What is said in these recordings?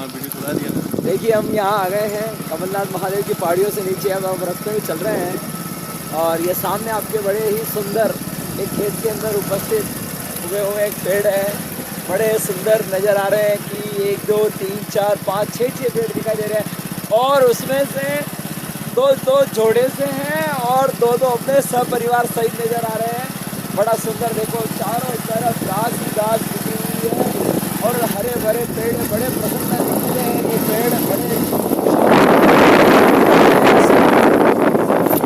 हाँ वीडियो चला दिया ना। देखिए हम यहाँ आ गए हैं कमलनाथ महादेव की पहाड़ियों से नीचे। अब हम रास्ते में चल रहे हैं और ये सामने आपके बड़े ही सुंदर एक खेत के अंदर उपस्थित हुए हुए एक पेड़ है। बड़े सुंदर नज़र आ रहे हैं कि 1 2 3 4 5 6 पेड़ दिखाई दे रहे हैं और उसमें से दो जोड़े से हैं और दो अपने सपरिवार सहित नज़र आ रहे हैं। बड़ा सुंदर देखो चारों तरफ घास ही घास दिखी हुई है और हरे भरे पेड़ बड़े प्रसन्न दिखते हैं। ये पेड़ बड़े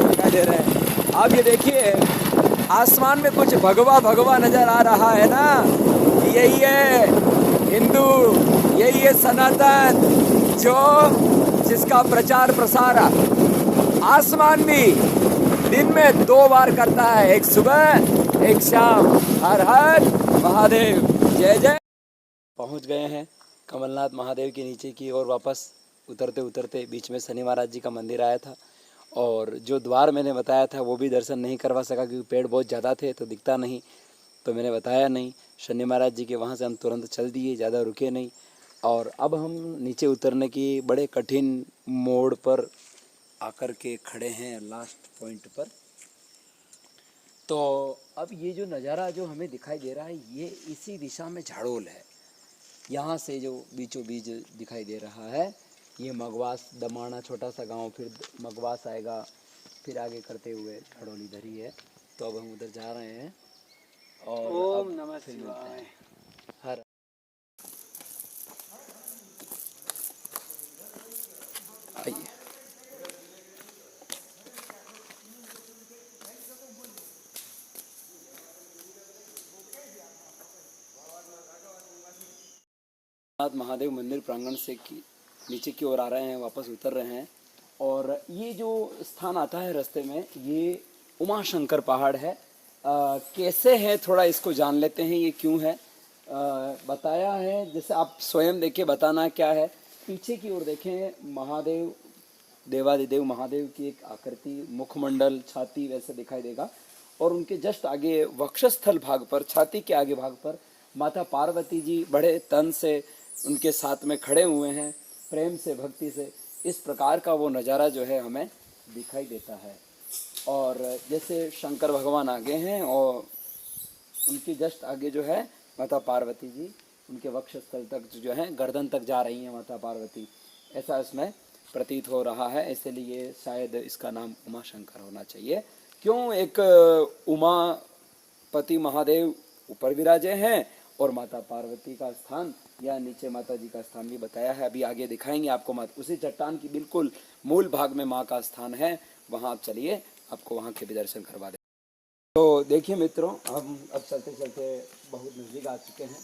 दिखाई दे रहे हैं। आप ये देखिए आसमान में कुछ भगवा भगवा नजर आ रहा है ना, यही है हिंदू, यही है सनातन, जो जिसका प्रचार प्रसार आसमान भी दिन में 2 बार करता है, एक सुबह एक शाम। हर हर महादेव, जय जय। पहुंच गए हैं कमलनाथ महादेव के नीचे की और वापस उतरते उतरते बीच में शनि महाराज जी का मंदिर आया था और जो द्वार मैंने बताया था वो भी दर्शन नहीं करवा सका क्योंकि पेड़ बहुत ज़्यादा थे तो दिखता नहीं, तो मैंने बताया नहीं। शनि महाराज जी के वहाँ से हम तुरंत चल दिए, ज़्यादा रुके नहीं। और अब हम नीचे उतरने की बड़े कठिन मोड़ पर आकर के खड़े हैं, लास्ट पॉइंट पर। तो अब ये जो नज़ारा जो हमें दिखाई दे रहा है ये इसी दिशा में झाड़ोल है। यहाँ से जो बीचों बीच दिखाई दे रहा है ये मगवास, दमाणा छोटा सा गांव, फिर मगवास आएगा, फिर आगे करते हुए झाड़ोल इधर ही है। तो अब हम उधर जा रहे हैं और ओम नमः शिवाय। हर आइए। महादेव मंदिर प्रांगण से नीचे की ओर आ रहे हैं, वापस उतर रहे हैं और ये जो स्थान आता है रास्ते में ये उमा शंकर पहाड़ है। कैसे है थोड़ा इसको जान लेते हैं, ये क्यों है। बताया है, जैसे आप स्वयं देखिए बताना क्या है। पीछे की ओर देखें महादेव, देवादिदेव महादेव की एक आकृति, मुखमंडल, छाती वैसे दिखाई देगा और उनके जस्ट आगे वक्षस्थल भाग पर, छाती के आगे भाग पर माता पार्वती जी बड़े तन से उनके साथ में खड़े हुए हैं, प्रेम से, भक्ति से। इस प्रकार का वो नज़ारा जो है हमें दिखाई देता है। और जैसे शंकर भगवान आगे हैं और उनके जस्ट आगे जो है माता पार्वती जी, उनके वक्षस्थल तक जो है गर्दन तक जा रही हैं माता पार्वती, ऐसा इसमें प्रतीत हो रहा है। इसलिए शायद इसका नाम उमा शंकर होना चाहिए। क्यों, एक उमापति महादेव ऊपर विराजे हैं और माता पार्वती का स्थान या नीचे माता जी का स्थान भी बताया है, अभी आगे दिखाएंगे आपको। माता उसी चट्टान की बिल्कुल मूल भाग में माँ का स्थान है, वहाँ आप चलिए, आपको वहाँ के भी दर्शन करवा दें। तो देखिए मित्रों, हम अब चलते चलते बहुत नज़दीक आ चुके हैं।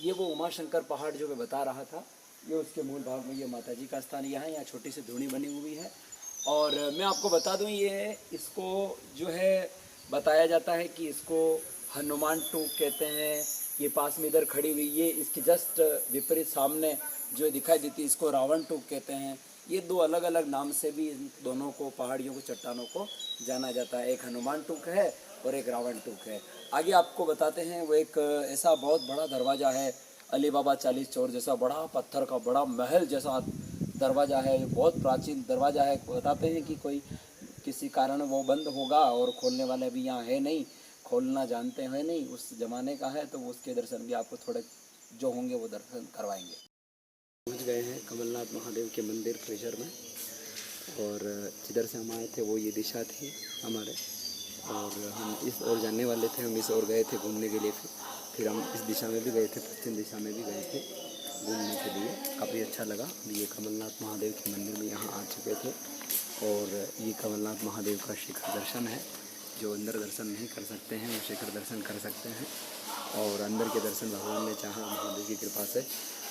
ये वो उमा शंकर पहाड़ जो मैं बता रहा था, ये उसके मूल भाग में ये माता जी का स्थान यहाँ छोटी सी धूनी बनी हुई है। और मैं आपको बता दूँ, ये इसको जो है बताया जाता है कि इसको हनुमान टूक कहते हैं। ये पास में इधर खड़ी हुई, ये इसकी जस्ट विपरीत सामने जो दिखाई देती है इसको रावण टूक कहते हैं। ये 2 अलग अलग नाम से भी इन दोनों को, पहाड़ियों को, चट्टानों को जाना जाता है। एक हनुमान टूक है और एक रावण टूक है। आगे आपको बताते हैं, वो एक ऐसा बहुत बड़ा दरवाज़ा है, अली बाबा 40 चोर जैसा बड़ा पत्थर का बड़ा महल जैसा दरवाज़ा है, बहुत प्राचीन दरवाज़ा है। बताते हैं कि कोई किसी कारण वो बंद होगा और खोलने वाले भी यहाँ है नहीं, खोलना जानते हैं नहीं, उस ज़माने का है, तो उसके दर्शन भी आपको थोड़े जो होंगे वो दर्शन करवाएंगे। पहुँच गए हैं कमलनाथ महादेव के मंदिर परिसर में और जिधर से हम आए थे वो ये दिशा थी हमारे, और हम इस ओर जाने वाले थे। हम इस ओर गए थे घूमने के लिए, फिर हम इस दिशा में भी गए थे, पश्चिम दिशा में भी गए थे घूमने के लिए। काफ़ी अच्छा लगा। ये कमलनाथ महादेव के मंदिर में यहाँ आ चुके थे और ये कमलनाथ महादेव का शिखर दर्शन है। जो अंदर दर्शन नहीं कर सकते हैं वो शिखर दर्शन कर सकते हैं और अंदर के दर्शन भगवान ने चाहा, महादेव की कृपा से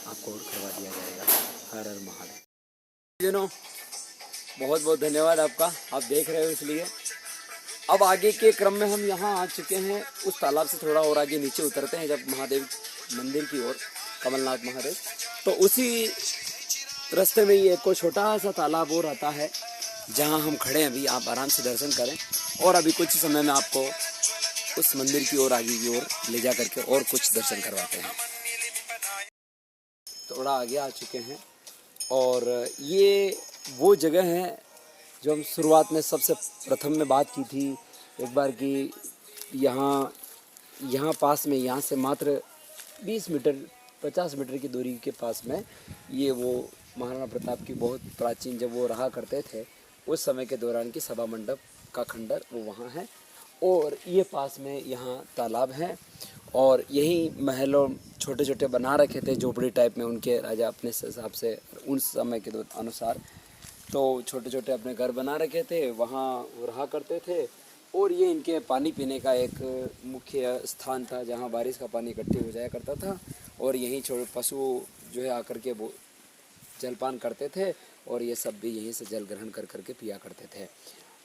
आपको और करवा दिया जाएगा। हर हर महादेव। बहुत बहुत धन्यवाद आपका, आप देख रहे हो इसलिए। अब आगे के क्रम में हम यहाँ आ चुके हैं, उस तालाब से थोड़ा और आगे नीचे उतरते हैं जब महादेव मंदिर की ओर, कमलनाथ महादेव। तो उसी रास्ते में ये कोई छोटा सा तालाब और आता है जहाँ हम खड़े हैं। अभी आप आराम से दर्शन करें और अभी कुछ समय में आपको उस मंदिर की ओर, आगे की ओर ले जा करके और कुछ दर्शन करवाते हैं। थोड़ा आगे आ चुके हैं और ये वो जगह है जो हम शुरुआत में सबसे प्रथम में बात की थी एक बार कि यहाँ पास में, यहाँ से मात्र 20 मीटर 50 मीटर की दूरी के पास में ये वो महाराणा प्रताप की बहुत प्राचीन, जब वो रहा करते थे उस समय के दौरान की सभा मंडप का खंडर वो वहाँ है। और ये पास में यहाँ तालाब है और यही महलों छोटे छोटे बना रखे थे झोपड़ी टाइप में उनके राजा अपने हिसाब से उस समय के अनुसार, तो छोटे छोटे अपने घर बना रखे थे, वहाँ वो रहा करते थे। और ये इनके पानी पीने का एक मुख्य स्थान था जहाँ बारिश का पानी इकट्ठे हो जाया करता था और यहीं छोटे पशु जो है आकर के वो जलपान करते थे और ये सब भी यहीं से जल ग्रहण कर करके पिया करते थे।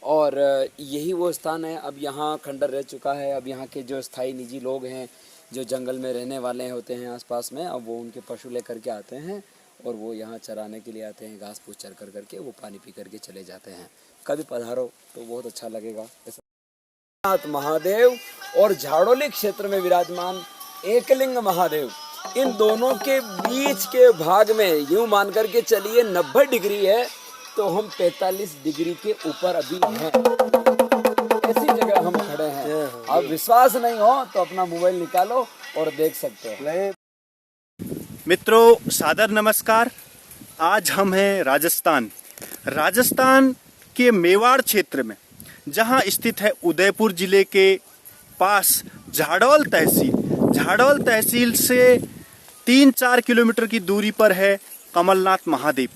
और यही वो स्थान है। अब यहाँ खंडर रह चुका है। अब यहाँ के जो स्थायी निजी लोग हैं जो जंगल में रहने वाले होते हैं आसपास में, अब वो उनके पशु लेकर के आते हैं और वो यहाँ चराने के लिए आते हैं, घास फूस चर कर करके वो पानी पी करके चले जाते हैं। कभी पधारो तो बहुत अच्छा लगेगा। नाथ महादेव और झाड़ोली क्षेत्र में विराजमान एकलिंग महादेव, इन दोनों के बीच के भाग में यूं मान करके चलिए 90 डिग्री है तो हम 45 डिग्री के ऊपर अभी हैं। ऐसी जगह हम खड़े हैं। अब विश्वास नहीं हो तो अपना मोबाइल निकालो और देख सकते हो। मित्रों सादर नमस्कार। आज हम हैं राजस्थान के मेवाड़ क्षेत्र में, जहां स्थित है उदयपुर जिले के पास झाड़ोल तहसील से 3-4 किलोमीटर की दूरी पर है कमलनाथ महादेव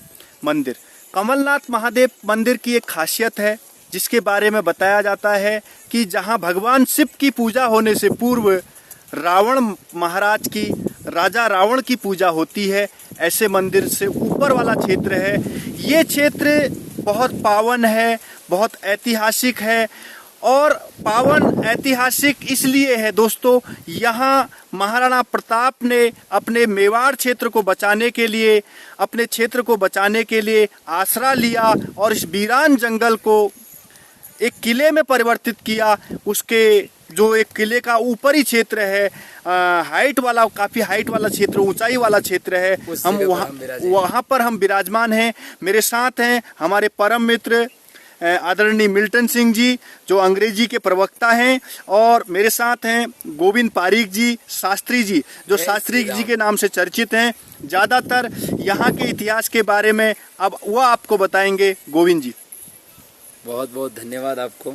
मंदिर। कमलनाथ महादेव मंदिर की एक खासियत है जिसके बारे में बताया जाता है कि जहां भगवान शिव की पूजा होने से पूर्व राजा रावण की पूजा होती है, ऐसे मंदिर से ऊपर वाला क्षेत्र है। ये क्षेत्र बहुत पावन है, बहुत ऐतिहासिक है। और पावन ऐतिहासिक इसलिए है दोस्तों, यहाँ महाराणा प्रताप ने अपने मेवाड़ क्षेत्र को बचाने के लिए आसरा लिया और इस वीरान जंगल को एक किले में परिवर्तित किया। उसके जो एक किले का ऊपरी क्षेत्र है, काफी हाइट वाला क्षेत्र, ऊंचाई वाला क्षेत्र है, हम वहाँ पर हम विराजमान हैं। मेरे साथ हैं हमारे परम मित्र आदरणीय मिल्टन सिंह जी जो अंग्रेजी के प्रवक्ता हैं, और मेरे साथ हैं गोविंद पारीक जी, शास्त्री जी जो शास्त्री जी के नाम से चर्चित हैं। ज़्यादातर यहाँ के इतिहास के बारे में अब वह आपको बताएंगे। गोविंद जी, बहुत बहुत धन्यवाद आपको।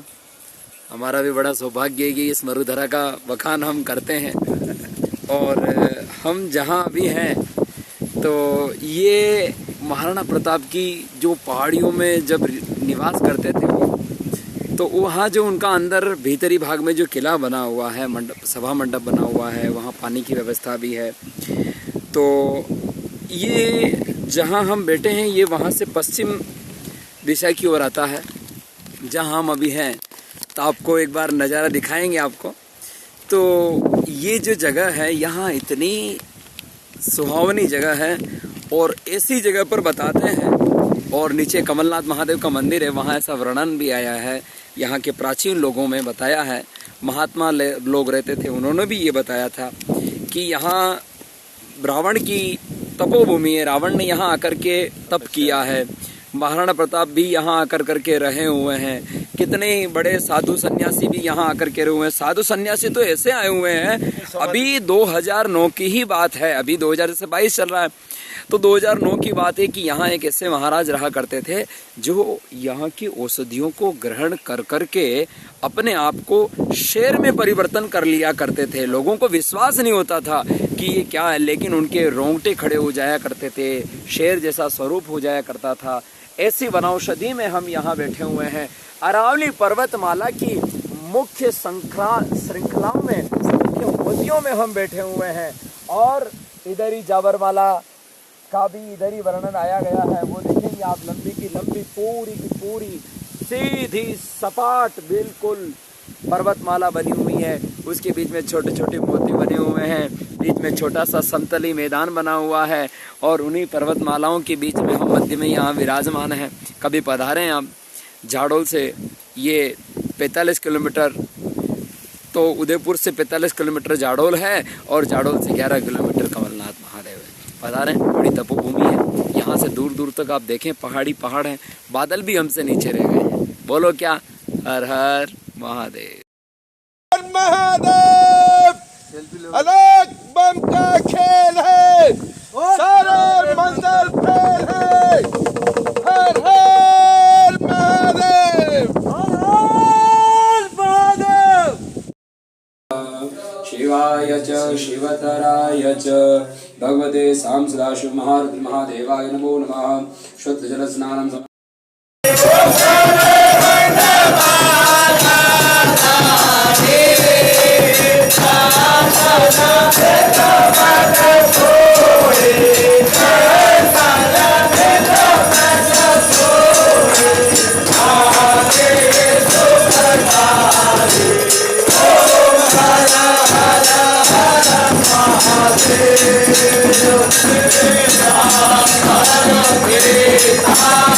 हमारा भी बड़ा सौभाग्य है कि इस मरुधरा का बखान हम करते हैं। और हम जहाँ अभी हैं तो ये महाराणा प्रताप की जो पहाड़ियों में जब निवास करते थे वो, तो वहाँ जो उनका अंदर भीतरी भाग में जो किला बना हुआ है, सभा मंडप बना हुआ है, वहाँ पानी की व्यवस्था भी है। तो ये जहाँ हम बैठे हैं ये वहाँ से पश्चिम दिशा की ओर आता है जहाँ हम अभी हैं। तो आपको एक बार नज़ारा दिखाएंगे आपको। तो ये जो जगह है यहाँ इतनी सुहावनी जगह है और ऐसी जगह पर बताते हैं। और नीचे कमलनाथ महादेव का मंदिर है, वहाँ ऐसा वर्णन भी आया है, यहाँ के प्राचीन लोगों में बताया है। महात्मा लोग रहते थे, उन्होंने भी ये बताया था कि यहाँ रावण की तपोभूमि है, रावण ने यहाँ आकर के तप किया है। महाराणा प्रताप भी यहाँ आकर करके रहे हुए हैं। कितने बड़े साधु सन्यासी भी यहाँ आकर के रहे हुए हैं। साधु सन्यासी तो ऐसे आए हुए हैं, अभी 2009 की ही बात है, अभी 2022 चल रहा है, तो 2009 की बात है कि यहाँ एक ऐसे महाराज रहा करते थे जो यहाँ की औषधियों को ग्रहण कर करके अपने आप को शेर में परिवर्तन कर लिया करते थे। लोगों को विश्वास नहीं होता था कि ये क्या है, लेकिन उनके रोंगटे खड़े हो जाया करते थे, शेर जैसा स्वरूप हो जाया करता था। ऐसी वनौषधि में हम यहाँ बैठे हुए हैं। अरावली पर्वतमाला की मुख्य श्रृंखलाओं में, मुख्य नदियों में हम बैठे हुए हैं। और इधर ही जाबरमाला का भी इधर ही वर्णन आया गया है, वो देखेंगे आप। लंबी की लंबी पूरी की पूरी सीधी सपाट बिल्कुल पर्वतमाला बनी हुई है। उसके बीच में छोटे छोटे मोती बने हुए हैं, बीच में छोटा सा समतली मैदान बना हुआ है और उन्हीं पर्वतमालाओं के बीच में हम मध्य में यहाँ विराजमान हैं। कभी पधारें आप। झाड़ोल से ये 45 किलोमीटर, तो उदयपुर से 45 किलोमीटर झाड़ोल है और झाड़ोल से 11 किलोमीटर कमलनाथ महादेव है। बता रहे हैं बड़ी तपोभूमि है। यहाँ से दूर दूर तक आप देखें पहाड़ी पहाड़ हैं, बादल भी हमसे नीचे रह गए हैं। बोलो क्या, हर हर महादेव। महादेव अलग बम का खेल है, सारे मंदिर फेल है। हर हर महादेव, हर हर महादेव। शिवाय च शिवतराय च भगवते सां सदाशिव महादेवाय नमो नमः। शुद्ध जल स्नानं Hare